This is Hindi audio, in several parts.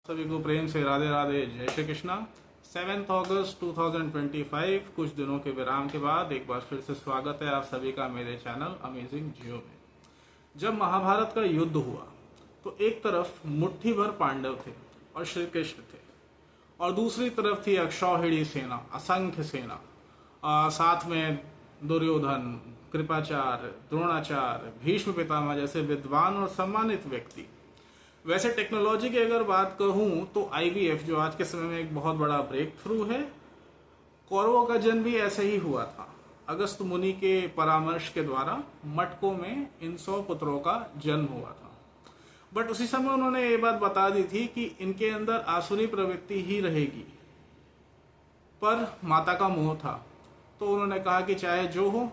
सभी को प्रेम से राधे राधे, जय श्री कृष्णा। 7 अगस्त 2025 कुछ दिनों के विराम के बाद एक बार फिर से स्वागत है आप सभी का मेरे चैनल अमेजिंग जियो में। जब महाभारत का युद्ध हुआ तो एक तरफ मुट्ठी भर पांडव थे और श्री कृष्ण थे, और दूसरी तरफ थी अक्षौहिणी सेना, असंख्य सेना। साथ में दुर्योधन, कृपाचार्य, द्रोणाचार्य, भीष्म पितामह जैसे विद्वान और सम्मानित व्यक्ति। वैसे टेक्नोलॉजी की अगर बात कहूं तो आईवीएफ, जो आज के समय में एक बहुत बड़ा ब्रेक थ्रू है, कौरवों का जन्म भी ऐसे ही हुआ था। अगस्त मुनि के परामर्श के द्वारा मटकों में इन 100 पुत्रों का जन्म हुआ था। बट उसी समय उन्होंने ये बात बता दी थी कि इनके अंदर आसुरी प्रवृत्ति ही रहेगी, पर माता का मोह था, तो उन्होंने कहा कि चाहे जो हो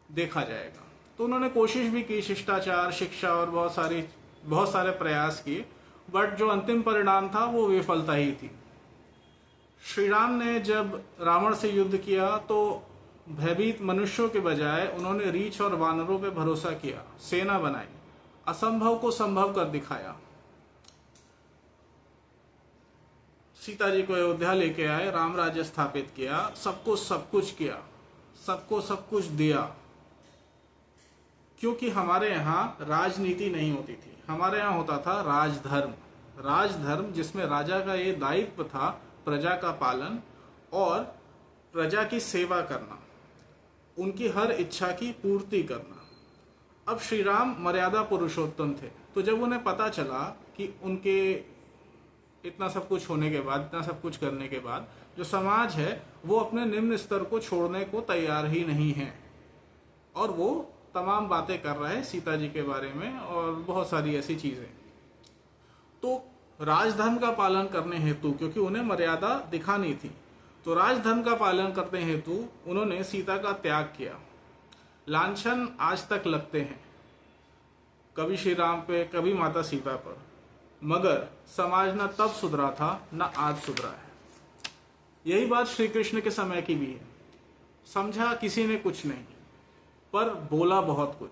देखा जाएगा। तो उन्होंने कोशिश भी की, शिष्टाचार, शिक्षा और बहुत सारे प्रयास किए, बट जो अंतिम परिणाम था वो विफलता ही थी। श्री राम ने जब रावण से युद्ध किया तो भयभीत मनुष्यों के बजाय उन्होंने रीछ और वानरों पे भरोसा किया, सेना बनाई, असंभव को संभव कर दिखाया। सीता जी को अयोध्या लेके आए, राम राज्य स्थापित किया, सबको सब कुछ किया, सबको सब कुछ दिया। क्योंकि हमारे यहाँ राजनीति नहीं होती थी, हमारे यहाँ होता था राजधर्म। राजधर्म जिसमें राजा का ये दायित्व था प्रजा का पालन और प्रजा की सेवा करना, उनकी हर इच्छा की पूर्ति करना। अब श्री राम मर्यादा पुरुषोत्तम थे, तो जब उन्हें पता चला कि उनके इतना सब कुछ होने के बाद, इतना सब कुछ करने के बाद जो समाज है वो अपने निम्न स्तर को छोड़ने को तैयार ही नहीं है, और वो तमाम बातें कर रहे हैं सीता जी के बारे में और बहुत सारी ऐसी चीजें। तो राजधर्म का पालन करने हेतु, क्योंकि उन्हें मर्यादा दिखानी थी, तो राजधर्म का पालन करने हेतु उन्होंने सीता का त्याग किया। लांछन आज तक लगते हैं, कभी श्री राम पे, कभी माता सीता पर, मगर समाज न तब सुधरा था न आज सुधरा है। यही बात श्री कृष्ण के समय की भी है। समझा किसी ने कुछ नहीं, पर बोला बहुत कुछ।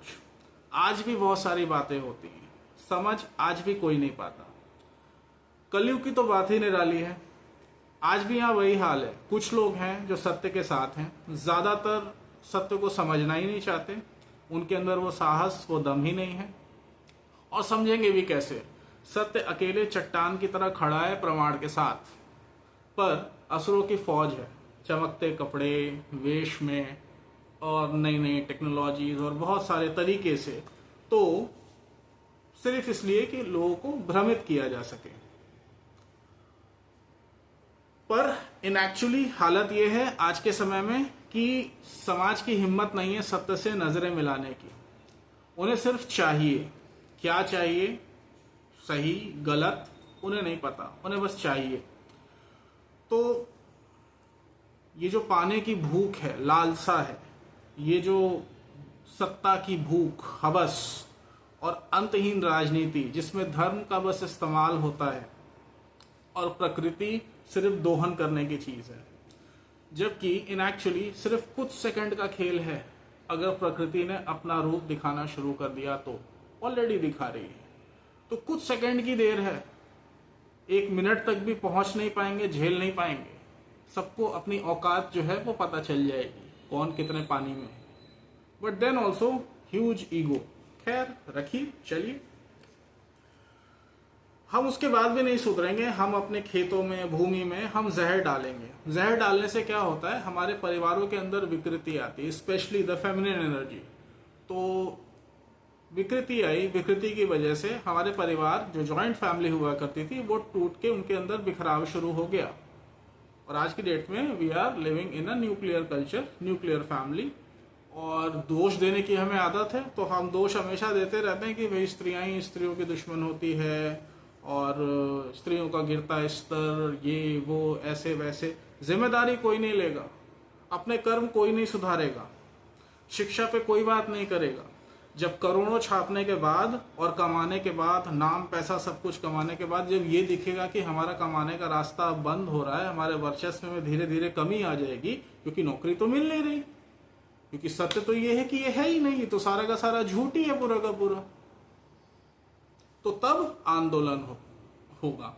आज भी बहुत सारी बातें होती हैं, समझ आज भी कोई नहीं पाता। कलयुग की तो बात ही निराली है। आज भी यहाँ वही हाल है, कुछ लोग हैं जो सत्य के साथ हैं, ज्यादातर सत्य को समझना ही नहीं चाहते, उनके अंदर वो साहस, वो दम ही नहीं है, और समझेंगे भी कैसे। सत्य अकेले चट्टान की तरह खड़ा है प्रमाण के साथ, पर असुरों की फौज है, चमकते कपड़े, वेश में और नई नई टेक्नोलॉजीज और बहुत सारे तरीके से, तो सिर्फ इसलिए कि लोगों को भ्रमित किया जा सके। पर इन एक्चुअली हालत यह है आज के समय में कि समाज की हिम्मत नहीं है सत्य से नजरें मिलाने की। उन्हें सिर्फ चाहिए, क्या चाहिए, सही गलत उन्हें नहीं पता, उन्हें बस चाहिए। तो ये जो पाने की भूख है, लालसा है, ये जो सत्ता की भूख, हवस और अंतहीन राजनीति जिसमें धर्म का बस इस्तेमाल होता है और प्रकृति सिर्फ दोहन करने की चीज है, जबकि इन एक्चुअली सिर्फ कुछ सेकंड का खेल है। अगर प्रकृति ने अपना रूप दिखाना शुरू कर दिया तो ऑलरेडी दिखा रही है, तो कुछ सेकंड की देर है, 1 मिनट तक भी पहुंच नहीं पाएंगे, झेल नहीं पाएंगे। सबको अपनी औकात जो है वो पता चल जाएगी, कौन कितने पानी में है। But then also huge ego. खैर रखिए, चलिए, हम उसके बाद भी नहीं सुधरेंगे। हम अपने खेतों में, भूमि में हम जहर डालेंगे। जहर डालने से क्या होता है, हमारे परिवारों के अंदर विकृति आती है, स्पेशली द फेमिनिन एनर्जी। तो विकृति आई, विकृति की वजह से हमारे परिवार, जो जॉइंट फैमिली हुआ करती थी, वो टूट के उनके अंदर बिखराव शुरू हो गया। और आज की डेट में we are living in a nuclear culture, nuclear family, और दोष देने की हमें आदत है। तो हम दोष हमेशा देते रहते हैं कि भाई स्त्रियां ही स्त्रियों की दुश्मन होती है, और स्त्रियों का गिरता स्तर, ये वो, ऐसे वैसे। जिम्मेदारी कोई नहीं लेगा, अपने कर्म कोई नहीं सुधारेगा, शिक्षा पे कोई बात नहीं करेगा। जब करोड़ों छापने के बाद और कमाने के बाद, नाम पैसा सब कुछ कमाने के बाद, जब ये दिखेगा कि हमारा कमाने का रास्ता बंद हो रहा है, हमारे वर्चस्व में धीरे धीरे कमी आ जाएगी, क्योंकि नौकरी तो मिल नहीं रही, क्योंकि सत्य तो ये है कि ये है ही नहीं, तो सारा का सारा झूठ ही है पूरा का पूरा। तो तब आंदोलन होगा,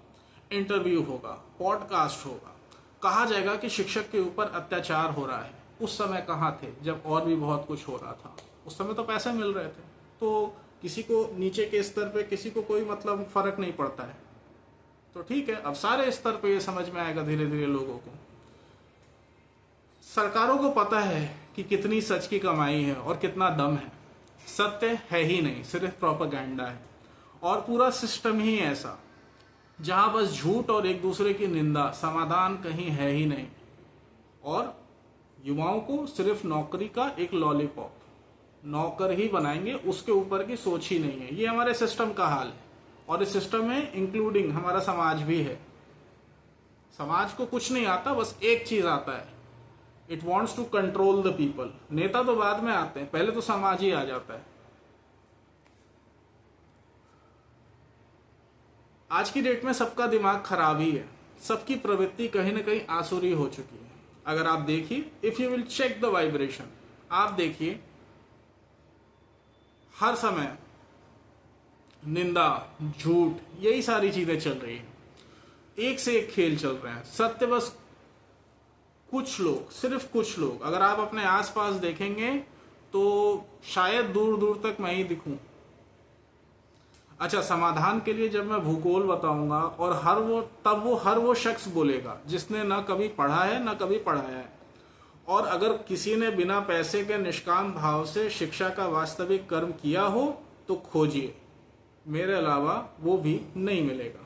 इंटरव्यू होगा, पॉडकास्ट होगा, कहा जाएगा कि शिक्षक के ऊपर अत्याचार हो रहा है। उस समय कहाँ थे जब और भी बहुत कुछ हो रहा था? उस समय तो पैसे मिल रहे थे, तो किसी को नीचे के स्तर पे किसी को कोई मतलब फर्क नहीं पड़ता है। तो ठीक है, अब सारे स्तर पे ये समझ में आएगा धीरे धीरे लोगों को। सरकारों को पता है कि कितनी सच की कमाई है और कितना दम है। सत्य है ही नहीं, सिर्फ प्रोपेगेंडा है। और पूरा सिस्टम ही ऐसा जहां बस झूठ और एक दूसरे की निंदा, समाधान कहीं है ही नहीं। और युवाओं को सिर्फ नौकरी का एक लॉलीपॉप, नौकर ही बनाएंगे, उसके ऊपर की सोच ही नहीं है। ये हमारे सिस्टम का हाल है। और इस सिस्टम में इंक्लूडिंग हमारा समाज भी है। समाज को कुछ नहीं आता, बस एक चीज आता है, it wants to control the people. नेता तो बाद में आते हैं, पहले तो समाज ही आ जाता है। आज की डेट में सबका दिमाग खराब ही है, सबकी प्रवृत्ति कहीं ना कहीं आसुरी हो चुकी है। अगर आप देखिए, if you will check the vibration, आप देखिए हर समय निंदा, झूठ, यही सारी चीजें चल रही है। एक से एक खेल चल रहे हैं। सत्य बस कुछ लोग, सिर्फ कुछ लोग, अगर आप अपने आसपास देखेंगे तो शायद दूर दूर तक मैं ही दिखूं। अच्छा, समाधान के लिए जब मैं भूगोल बताऊंगा और हर वो शख्स बोलेगा जिसने ना कभी पढ़ा है ना कभी पढ़ाया है। और अगर किसी ने बिना पैसे के निष्काम भाव से शिक्षा का वास्तविक कर्म किया हो तो खोजिए, मेरे अलावा वो भी नहीं मिलेगा।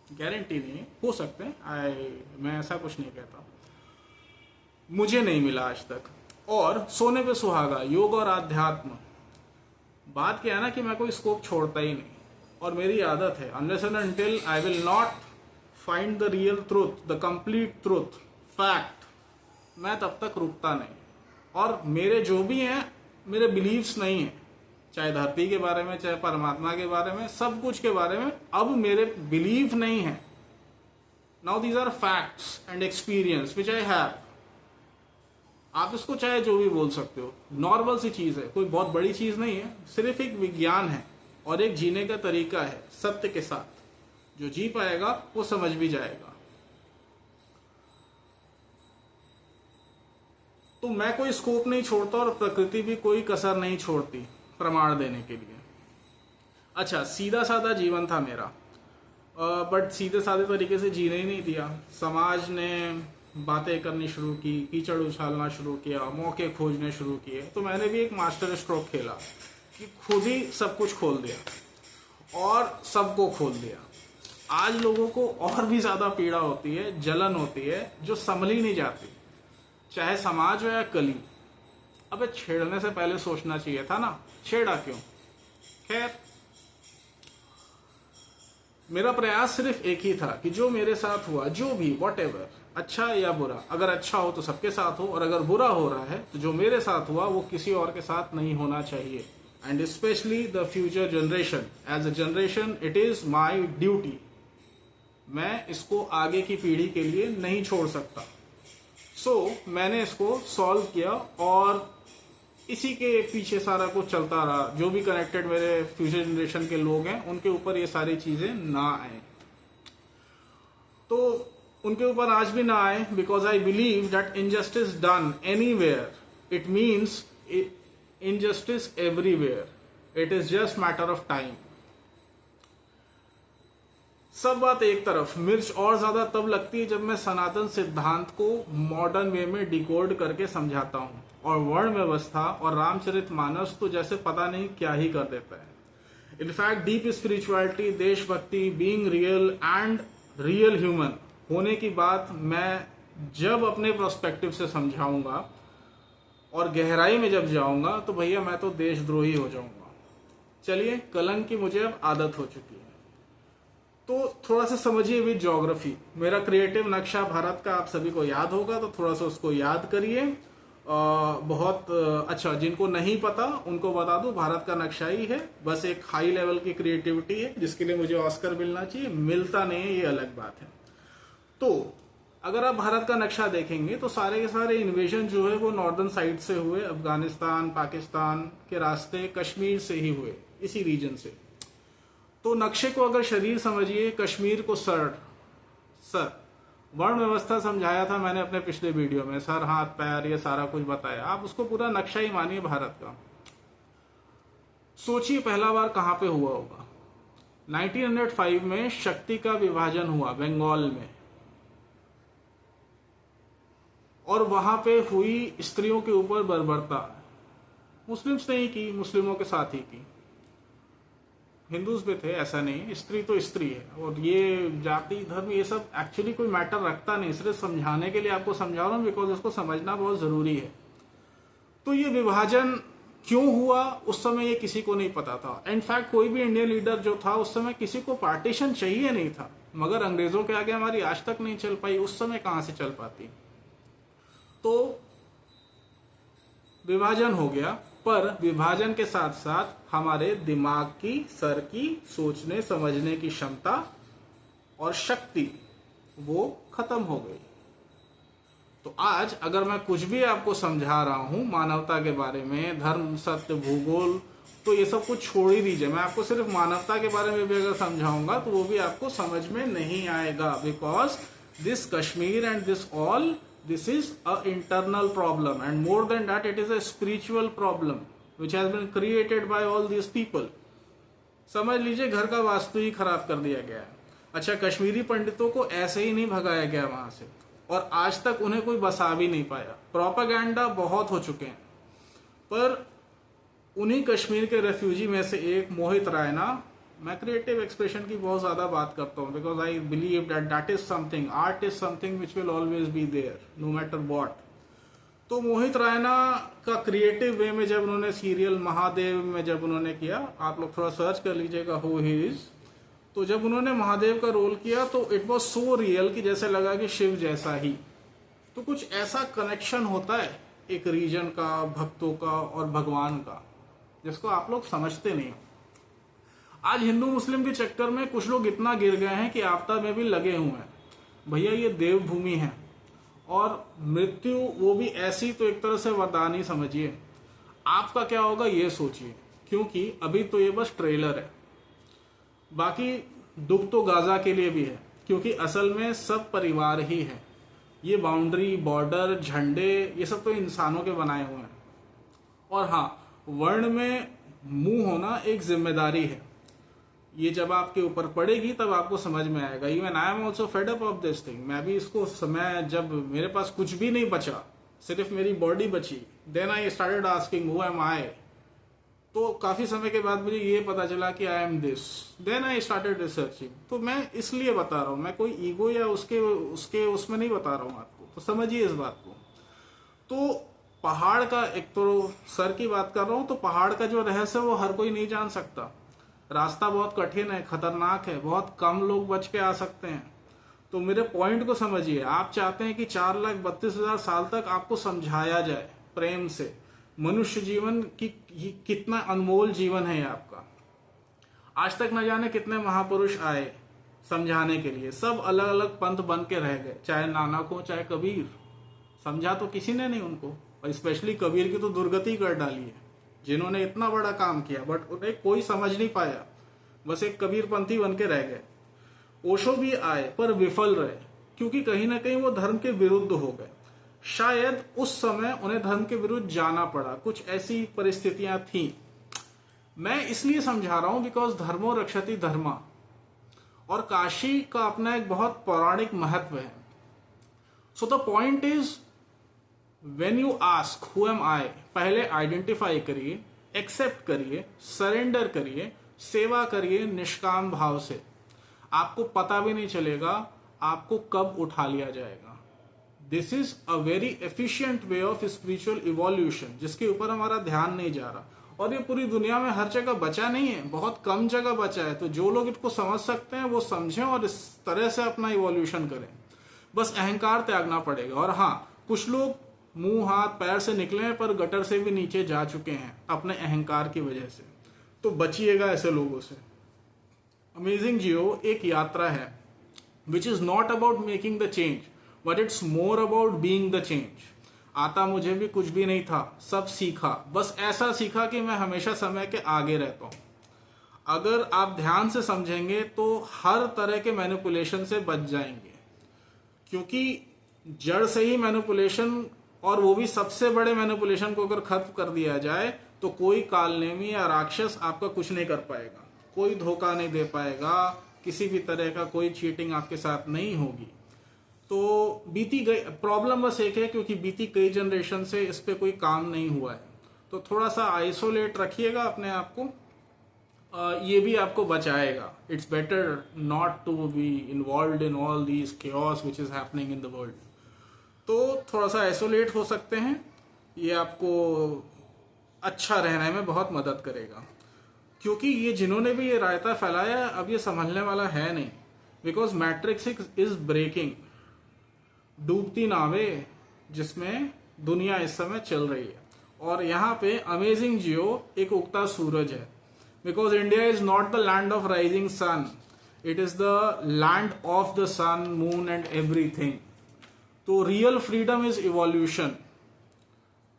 गारंटी नहीं, हो सकते हैं, मैं ऐसा कुछ नहीं कहता, मुझे नहीं मिला आज तक। और सोने पे सुहागा, योग और आध्यात्म, बात क्या है ना कि मैं कोई स्कोप छोड़ता ही नहीं। और मेरी आदत है, unless and until I will not find the real truth, the complete truth, fact, मैं तब तक रुकता नहीं। और मेरे जो भी हैं, मेरे बिलीव्स नहीं है, चाहे धरती के बारे में, चाहे परमात्मा के बारे में, सब कुछ के बारे में अब मेरे बिलीव नहीं है। Now these are facts and experience which I have. आप इसको चाहे जो भी बोल सकते हो, नॉर्मल सी चीज है, कोई बहुत बड़ी चीज नहीं है, सिर्फ एक विज्ञान है और एक जीने का तरीका है सत्य के साथ। जो जी पाएगा वो समझ भी जाएगा। तो मैं कोई स्कोप नहीं छोड़ता और प्रकृति भी कोई कसर नहीं छोड़ती प्रमाण देने के लिए। अच्छा, सीधा साधा जीवन था मेरा, बट सीधे साधे तरीके से जीने ही नहीं दिया। समाज ने बातें करनी शुरू की, कीचड़ उछालना शुरू किया, मौके खोजने शुरू किए। तो मैंने भी एक मास्टर स्ट्रोक खेला कि खुद ही सब कुछ खोल दिया और सबको खोल दिया। आज लोगों को और भी ज्यादा पीड़ा होती है, जलन होती है, जो संभली नहीं जाती, चाहे समाज हो या कली। अबे छेड़ने से पहले सोचना चाहिए था ना, छेड़ा क्यों? खैर, मेरा प्रयास सिर्फ एक ही था कि जो मेरे साथ हुआ, जो भी व्हाटएवर, अच्छा या बुरा, अगर अच्छा हो तो सबके साथ हो, और अगर बुरा हो रहा है तो जो मेरे साथ हुआ वो किसी और के साथ नहीं होना चाहिए। And specially the future generation, as a generation it is my duty. मैं इसको आगे की पीढ़ी के लिए नहीं छोड़ सकता। मैंने इसको सॉल्व किया और इसी के पीछे सारा कुछ चलता रहा। जो भी कनेक्टेड मेरे फ्यूचर जनरेशन के लोग हैं, उनके ऊपर ये सारी चीजें ना आए, तो उनके ऊपर आज भी ना आए, because I believe that injustice done anywhere, it means injustice everywhere. It is just matter of time. सब बात एक तरफ, मिर्च और ज्यादा तब लगती है जब मैं सनातन सिद्धांत को मॉडर्न वे में डिकोड करके समझाता हूं। और वर्ण व्यवस्था और रामचरितमानस तो जैसे पता नहीं क्या ही कर देता है। इनफैक्ट डीप स्पिरिचुअलिटी, देशभक्ति, being real and real human होने की बात मैं जब अपने प्रोस्पेक्टिव से समझाऊंगा और गहराई में जब जाऊंगा तो भैया मैं तो देशद्रोही हो जाऊंगा। चलिए, कलंक की मुझे अब आदत हो चुकी है। तो थोड़ा सा समझिए विद ज्योग्राफी। मेरा क्रिएटिव नक्शा भारत का आप सभी को याद होगा, तो थोड़ा सा उसको याद करिए। बहुत अच्छा, जिनको नहीं पता उनको बता दूं, भारत का नक्शा ही है, बस एक हाई लेवल की क्रिएटिविटी है जिसके लिए मुझे ऑस्कर मिलना चाहिए, मिलता नहीं है, ये अलग बात है। तो अगर आप भारत का नक्शा देखेंगे तो सारे के सारे इन्वेजन जो है वो नॉर्दर्न साइड से हुए, अफगानिस्तान, पाकिस्तान के रास्ते, कश्मीर से ही हुए, इसी रीजन से। तो नक्शे को अगर शरीर समझिए, कश्मीर को सर वर्ण व्यवस्था समझाया था मैंने अपने पिछले वीडियो में, सर हाथ पैर ये सारा कुछ बताया, आप उसको पूरा नक्शा ही मानिए भारत का। सोचिए पहला बार कहां पे हुआ होगा। 1905 में शक्ति का विभाजन हुआ बंगाल में, और वहां पे हुई स्त्रियों के ऊपर बर्बरता। मुस्लिम्स ने ही की, मुस्लिमों के साथ ही की, हिंदूज भी थे, ऐसा नहीं, स्त्री तो स्त्री है। और ये जाति धर्म ये सब एक्चुअली कोई मैटर रखता नहीं, सिर्फ समझाने के लिए आपको समझा रहा हूं, बिकॉज इसको समझना बहुत जरूरी है। तो ये विभाजन क्यों हुआ उस समय ये किसी को नहीं पता था। इनफैक्ट कोई भी इंडियन लीडर जो था उस समय किसी को पार्टीशन चाहिए नहीं था, मगर अंग्रेजों के आगे हमारी आज तक नहीं चल पाई, उस समय कहां से चल पाती। तो विभाजन हो गया, पर विभाजन के साथ साथ हमारे दिमाग की, सर की, सोचने समझने की क्षमता और शक्ति वो खत्म हो गई। तो आज अगर मैं कुछ भी आपको समझा रहा हूं मानवता के बारे में, धर्म, सत्य, भूगोल, तो ये सब कुछ छोड़ ही दीजिए। मैं आपको सिर्फ मानवता के बारे में भी अगर समझाऊंगा तो वो भी आपको समझ में नहीं आएगा, because this Kashmir and this is a internal problem, and more than that it is a spiritual problem which has been created by all these people. समझ लीजिए घर का वास्तु ही खराब कर दिया गया है। अच्छा, कश्मीरी पंडितों को ऐसे ही नहीं भगाया गया वहां से, और आज तक उन्हें कोई बसा भी नहीं पाया। प्रोपेगेंडा बहुत हो चुके हैं, पर उन्हीं कश्मीर के रेफ्यूजी में से एक मोहित रायना, मैं क्रिएटिव एक्सप्रेशन की बहुत ज्यादा बात करता हूँ, because I believe that is something, art is something which will always be there no matter what. तो मोहित रायना का क्रिएटिव वे में जब उन्होंने सीरियल महादेव में जब उन्होंने किया, आप लोग थोड़ा सर्च कर लीजिएगा हु ही इज, तो जब उन्होंने महादेव का रोल किया तो इट वॉज सो रियल कि जैसे लगा कि शिव जैसा ही। तो कुछ ऐसा कनेक्शन होता है एक रीजन का, भक्तों का और भगवान का, जिसको आप लोग समझते नहीं। आज हिंदू मुस्लिम के चक्कर में कुछ लोग इतना गिर गए हैं कि आपदा में भी लगे हुए हैं। भैया ये देवभूमि है, और मृत्यु वो भी ऐसी, तो एक तरह से वरदान ही समझिए। आपका क्या होगा ये सोचिए, क्योंकि अभी तो ये बस ट्रेलर है। बाकी दुख तो गाजा के लिए भी है, क्योंकि असल में सब परिवार ही है। ये बाउंड्री, बॉर्डर, झंडे, ये सब तो इंसानों के बनाए हुए हैं। और हाँ, वर्ण में मुंह होना एक जिम्मेदारी है। ये जब आपके ऊपर पड़ेगी तब आपको समझ में आएगा। Even I am also fed up of this thing. मैं भी इसको समय, जब मेरे पास कुछ भी नहीं बचा, सिर्फ मेरी बॉडी बची, then I started asking who am I. तो काफी समय के बाद मुझे ये पता चला कि I am this, then I started researching. तो मैं इसलिए बता रहा हूं, मैं कोई ईगो या उसके उसमें नहीं बता रहा हूं आपको, तो समझिए इस बात को। तो पहाड़ का, एक तो सर की बात कर रहा हूं, तो पहाड़ का जो रहस्य वो हर कोई नहीं जान सकता। रास्ता बहुत कठिन है, खतरनाक है, बहुत कम लोग बच के आ सकते हैं। तो मेरे पॉइंट को समझिए। आप चाहते हैं कि 4,32,000 साल तक आपको समझाया जाए प्रेम से मनुष्य जीवन की कितना अनमोल जीवन है आपका। आज तक न जाने कितने महापुरुष आए समझाने के लिए, सब अलग अलग पंथ बन के रह गए, चाहे नानक हो चाहे कबीर। समझा तो किसी ने नहीं उनको, और स्पेशली कबीर की तो दुर्गति कर डाली है, जिन्होंने इतना बड़ा काम किया, बट उन्हें कोई समझ नहीं पाया, बस एक कबीरपंथी बन के रह गए। ओशो भी आए पर विफल रहे, क्योंकि कहीं ना कहीं वो धर्म के विरुद्ध हो गए। शायद उस समय उन्हें धर्म के विरुद्ध जाना पड़ा, कुछ ऐसी परिस्थितियां थी। मैं इसलिए समझा रहा हूं बिकॉज धर्मो रक्षति धर्मा, और काशी का अपना एक बहुत पौराणिक महत्व है। So the point is, when you ask who am I, पहले आइडेंटिफाई करिए, एक्सेप्ट करिए, सरेंडर करिए, सेवा करिए निष्काम भाव से। आपको पता भी नहीं चलेगा आपको कब उठा लिया जाएगा। This is a very efficient way of spiritual evolution, जिसके ऊपर हमारा ध्यान नहीं जा रहा। और ये पूरी दुनिया में हर जगह बचा नहीं है, बहुत कम जगह बचा है। तो जो लोग इसको समझ सकते हैं वो समझें और इस तरह से अपना इवोल्यूशन करें। बस अहंकार त्यागना पड़ेगा। और हाँ, कुछ लोग मुंह हाथ पैर से निकले हैं पर गटर से भी नीचे जा चुके हैं अपने अहंकार की वजह से, तो बचिएगा ऐसे लोगों से। अमेजिंग जियो एक यात्रा है which is not about making the change, but it's more about being the change. आता मुझे भी कुछ भी नहीं था, सब सीखा, बस ऐसा सीखा कि मैं हमेशा समय के आगे रहता हूं। अगर आप ध्यान से समझेंगे तो हर तरह के मैनिपुलेशन से बच जाएंगे, क्योंकि जड़ से ही मैनिपुलेशन, और वो भी सबसे बड़े मैनिपुलेशन को अगर खत्म कर दिया जाए तो कोई कालनेमी या राक्षस आपका कुछ नहीं कर पाएगा, कोई धोखा नहीं दे पाएगा, किसी भी तरह का कोई चीटिंग आपके साथ नहीं होगी। तो बीती गई प्रॉब्लम बस एक है, क्योंकि बीती कई जनरेशन से इस पे कोई काम नहीं हुआ है, तो थोड़ा सा आइसोलेट रखिएगा अपने आप को, ये भी आपको बचाएगा। It's better not to be involve in all these chaos which is happening in the world. तो थोड़ा सा आइसोलेट हो सकते हैं, ये आपको अच्छा रहने में बहुत मदद करेगा, क्योंकि ये जिन्होंने भी ये रायता फैलाया अब ये संभलने वाला है नहीं, बिकॉज मैट्रिक्स इज ब्रेकिंग, डूबती नावें जिसमें दुनिया इस समय चल रही है। और यहाँ पे अमेजिंग जियो एक उगता सूरज है, because India is not the land of rising sun, it is the land of the sun, moon and everything. तो रियल फ्रीडम इज इवोल्यूशन।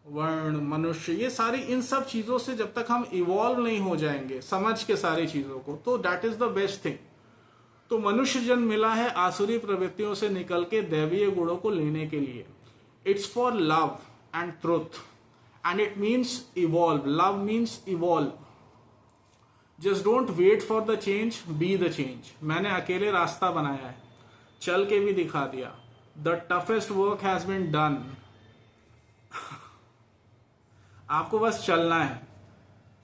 वर्ण, मनुष्य, ये सारी इन सब चीजों से जब तक हम इवॉल्व नहीं हो जाएंगे समझ के सारी चीजों को, तो that is the best thing. तो मनुष्य जन्म मिला है आसुरी प्रवृत्तियों से निकल के दैवीय गुणों को लेने के लिए। It's for love and truth and it means evolve. Love means evolve. Just don't wait for the change, be the change. मैंने अकेले रास्ता बनाया है, चल के भी दिखा दिया। The toughest work has been done. आपको बस चलना है।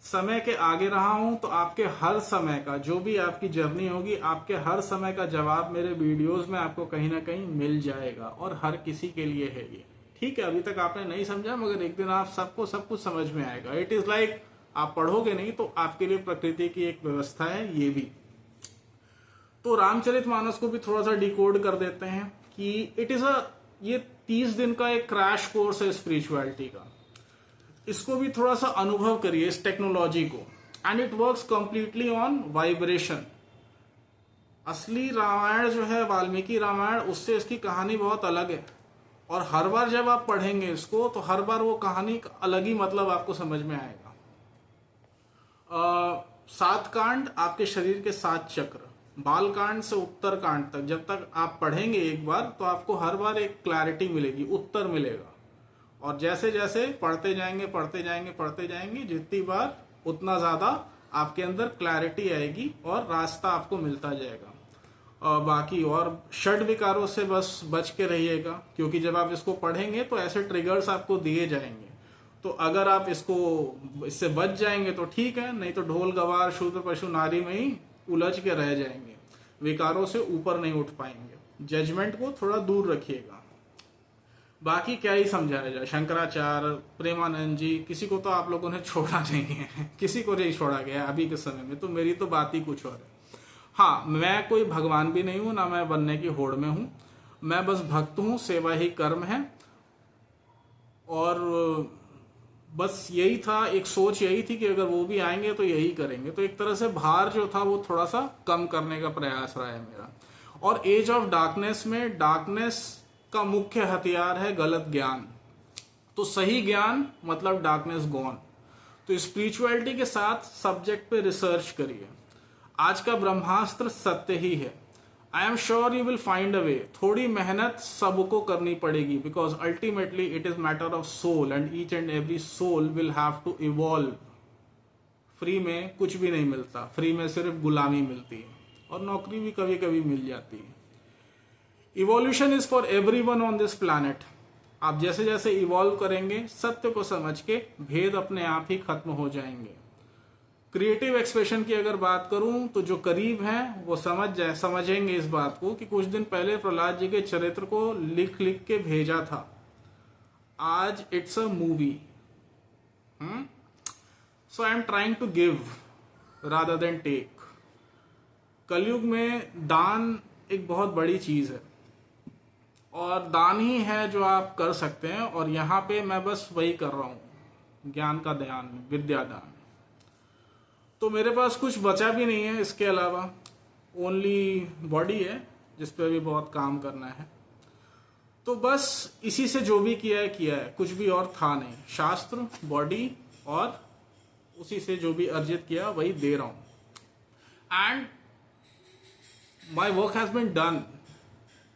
समय के आगे रहा हूं तो आपके हर समय का, जो भी आपकी जर्नी होगी, आपके हर समय का जवाब मेरे वीडियोस में आपको कहीं ना कहीं मिल जाएगा, और हर किसी के लिए है ये। ठीक है, अभी तक आपने नहीं समझा, मगर एक दिन आप सबको सब कुछ समझ में आएगा। इट इज लाइक आप पढ़ोगे नहीं तो आपके लिए प्रकृति की एक व्यवस्था है ये भी। तो रामचरितमानस को भी थोड़ा सा डिकोड कर देते हैं कि इट इज ये 30 दिन का एक क्रैश कोर्स है स्पिरिचुअलिटी का। इसको भी थोड़ा सा अनुभव करिए, इस टेक्नोलॉजी को, and it works completely on vibration. असली रामायण जो है, वाल्मीकि रामायण, उससे इसकी कहानी बहुत अलग है, और हर बार जब आप पढ़ेंगे इसको तो हर बार वो कहानी का अलग ही मतलब आपको समझ में आएगा। 7 कांड, आपके शरीर के 7 चक्र, बाल कांड से उत्तर कांड तक, जब तक आप पढ़ेंगे एक बार तो आपको हर बार एक क्लैरिटी मिलेगी, उत्तर मिलेगा। और जैसे जैसे पढ़ते जाएंगे, जितनी बार उतना ज्यादा आपके अंदर क्लैरिटी आएगी और रास्ता आपको मिलता जाएगा। और बाकी और षड विकारों से बस बच के रहिएगा, क्योंकि जब आप इसको पढ़ेंगे तो ऐसे ट्रिगर्स आपको दिए जाएंगे। तो अगर आप इससे बच जाएंगे तो ठीक है, नहीं तो ढोल गवार शूद्र पशु नारी में ही उलझ के रह जाएंगे, विकारों से ऊपर नहीं उठ पाएंगे। जजमेंट को थोड़ा दूर रखिएगा। बाकी क्या ही समझाया जाए, शंकराचार्य, प्रेमानंद जी, किसी को तो आप लोगों ने छोड़ा नहीं है, किसी को नहीं छोड़ा गया अभी के समय में। तो मेरी तो बात ही कुछ और है। हाँ, मैं कोई भगवान भी नहीं हूं, ना मैं बनने की होड़ में हूं, मैं बस भक्त हूं, सेवा ही कर्म है। और बस यही था, एक सोच यही थी कि अगर वो भी आएंगे तो यही करेंगे। तो एक तरह से भार जो था वो थोड़ा सा कम करने का प्रयास रहा है मेरा। और एज ऑफ डार्कनेस में, डार्कनेस का मुख्य हथियार है गलत ज्ञान। तो सही ज्ञान मतलब डार्कनेस गॉन। तो स्पिरिचुअलिटी के साथ सब्जेक्ट पे रिसर्च करिए। आज का ब्रह्मास्त्र सत्य ही है। I am sure you will find a way. थोड़ी मेहनत सबको करनी पड़ेगी, because ultimately it is matter of soul, and each and every soul will have to evolve. Free में कुछ भी नहीं मिलता, फ्री में सिर्फ गुलामी मिलती है, और नौकरी भी कभी कभी मिल जाती है। Evolution is for everyone on this planet. आप जैसे जैसे इवॉल्व करेंगे, सत्य को समझ के भेद अपने आप ही खत्म हो जाएंगे। क्रिएटिव एक्सप्रेशन की अगर बात करूं तो जो करीब हैं वो समझेंगे इस बात को कि कुछ दिन पहले प्रहलाद जी के चरित्र को लिख के भेजा था, आज it's a movie. So I am trying to give rather than take. कलयुग में दान एक बहुत बड़ी चीज है, और दान ही है जो आप कर सकते हैं, और यहाँ पे मैं बस वही कर रहा हूं, ज्ञान का दान, विद्या दान। तो मेरे पास कुछ बचा भी नहीं है इसके अलावा, ओनली बॉडी है जिस पे भी बहुत काम करना है। तो बस इसी से जो भी किया है, कुछ भी और था नहीं। शास्त्र, बॉडी, और उसी से जो भी अर्जित किया वही दे रहा हूं। and my work has been done.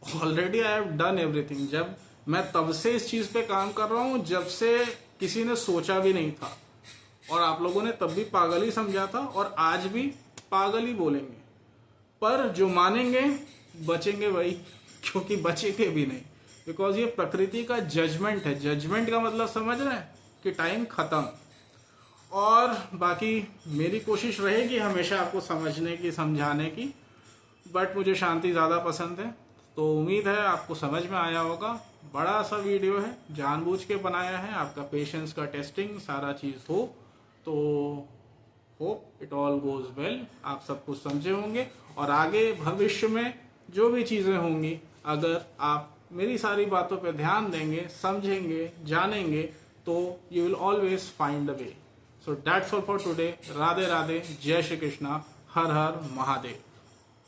Already I have done everything. जब मैं तब से इस चीज पे काम कर रहा हूं जब से किसी ने सोचा भी नहीं था, और आप लोगों ने तब भी पागल ही समझा था और आज भी पागल ही बोलेंगे, पर जो मानेंगे बचेंगे वही, क्योंकि बचेंगे भी नहीं, बिकॉज ये प्रकृति का जजमेंट है। जजमेंट का मतलब समझ रहे हैं कि टाइम खत्म। और बाकी मेरी कोशिश रहेगी हमेशा आपको समझने की, समझाने की, बट मुझे शांति ज़्यादा पसंद है। तो उम्मीद है आपको समझ में आया होगा। बड़ा सा वीडियो है, जानबूझ के बनाया है, आपका पेशेंस का टेस्टिंग सारा चीज़ हो, तो hope it all goes well. आप सब कुछ समझे होंगे, और आगे भविष्य में जो भी चीज़ें होंगी, अगर आप मेरी सारी बातों पे ध्यान देंगे, समझेंगे, जानेंगे, तो you will always find a way. So that's all for today. Radhe Radhe, जय श्री कृष्णा, हर हर महादेव।